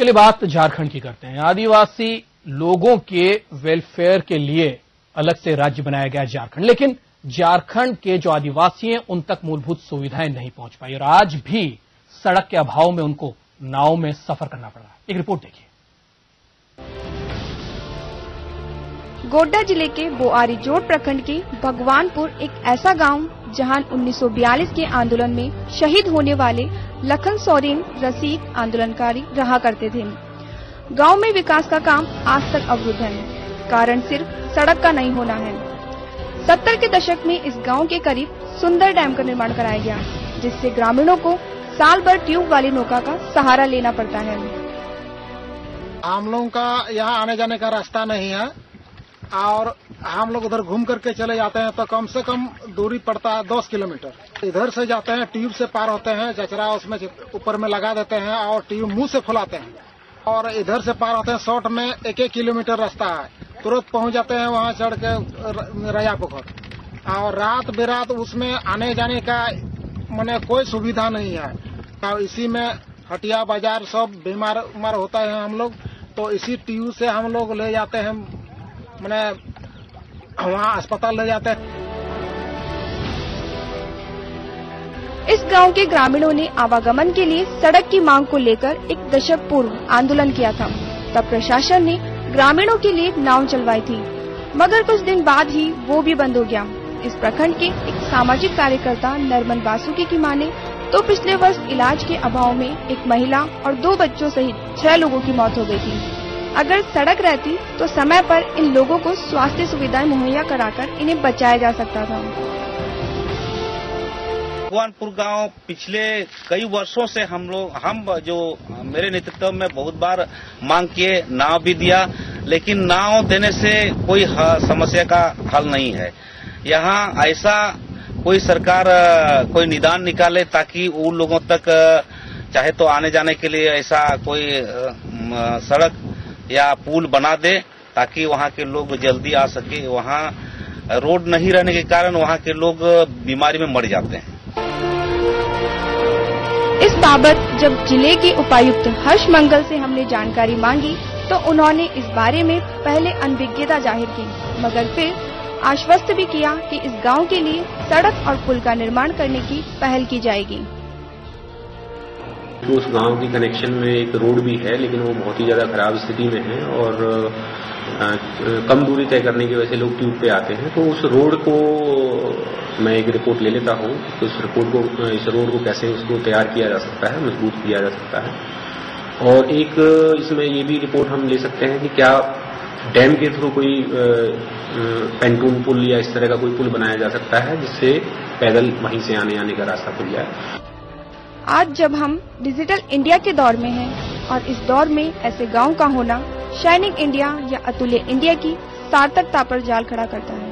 चलिए बात झारखंड की करते हैं। आदिवासी लोगों के वेलफेयर के लिए अलग से राज्य बनाया गया झारखंड, लेकिन झारखंड के जो आदिवासी हैं उन तक मूलभूत सुविधाएं नहीं पहुंच पाई और आज भी सड़क के अभाव में उनको नाव में सफर करना पड़ रहा है। एक रिपोर्ट देखिए। गोड्डा जिले के बोआरीजोड़ प्रखंड के भगवानपुर एक ऐसा गांव जहां 1942 के आंदोलन में शहीद होने वाले लखन सोरेन रसिक आंदोलनकारी रहा करते थे। गांव में विकास का काम आज तक अवरुद्ध है, कारण सिर्फ सड़क का नहीं होना है। 70 के दशक में इस गांव के करीब सुंदर डैम का निर्माण कराया गया, जिससे ग्रामीणों को साल भर ट्यूब वाली नौका का सहारा लेना पड़ता है। हम लोगों का यहाँ आने जाने का रास्ता नहीं है और हम लोग उधर घूम करके चले जाते हैं तो कम से कम दूरी पड़ता है 10 किलोमीटर। इधर से जाते हैं, ट्यूब से पार होते हैं, चचरा उसमें ऊपर में लगा देते हैं और ट्यूब मुंह से फुलाते हैं और इधर से पार होते हैं। 100 में 1 किलोमीटर रास्ता है, तुरंत पहुंच जाते हैं वहां चढ़ के रया पोखर। और रात बेरात उसमें आने जाने का माने कोई सुविधा नहीं है और इसी में हटिया बाजार सब बीमार होता है हम लोग, तो इसी ट्यूब से हम लोग ले जाते हैं, मैंने वहाँ अस्पताल ले जाते हैं। इस गांव के ग्रामीणों ने आवागमन के लिए सड़क की मांग को लेकर 1 दशक पूर्व आंदोलन किया था। तब प्रशासन ने ग्रामीणों के लिए एक नाव चलवाई थी, मगर कुछ दिन बाद ही वो भी बंद हो गया। इस प्रखंड के एक सामाजिक कार्यकर्ता नरमन वासुकी की माने तो पिछले वर्ष इलाज के अभाव में एक महिला और 2 बच्चों सहित 6 लोगों की मौत हो गई थी। अगर सड़क रहती तो समय पर इन लोगों को स्वास्थ्य सुविधाएं मुहैया कराकर इन्हें बचाया जा सकता था। भगवानपुर गांव पिछले कई वर्षों से हम जो मेरे नेतृत्व में बहुत बार मांग किए, नाव भी दिया, लेकिन नाव देने से कोई समस्या का हल नहीं है। यहाँ ऐसा कोई सरकार कोई निदान निकाले ताकि उन लोगों तक चाहे तो आने जाने के लिए ऐसा कोई सड़क या पुल बना दे ताकि वहाँ के लोग जल्दी आ सके। वहाँ रोड नहीं रहने के कारण वहाँ के लोग बीमारी में मर जाते हैं। इस बाबत जब जिले के उपायुक्त हर्ष मंगल से हमने जानकारी मांगी तो उन्होंने इस बारे में पहले अनभिज्ञता जाहिर की, मगर फिर आश्वस्त भी किया कि इस गांव के लिए सड़क और पुल का निर्माण करने की पहल की जाएगी। उस गांव की कनेक्शन में एक रोड भी है, लेकिन वो बहुत ही ज्यादा खराब स्थिति में है और कम दूरी तय करने की वजह से लोग ट्यूब पे आते हैं। तो उस रोड को मैं एक रिपोर्ट ले लेता हूँ कि इस रोड को कैसे उसको तैयार किया जा सकता है, मजबूत किया जा सकता है। और एक इसमें ये भी रिपोर्ट हम ले सकते हैं कि क्या डैम के थ्रू कोई पेंटून पुल या इस तरह का कोई पुल बनाया जा सकता है जिससे पैदल वहीं से आने जाने का रास्ता खुल जाए। आज जब हम डिजिटल इंडिया के दौर में हैं और इस दौर में ऐसे गांव का होना शाइनिंग इंडिया या अतुल्य इंडिया की सार्थकता पर जाल खड़ा करता है।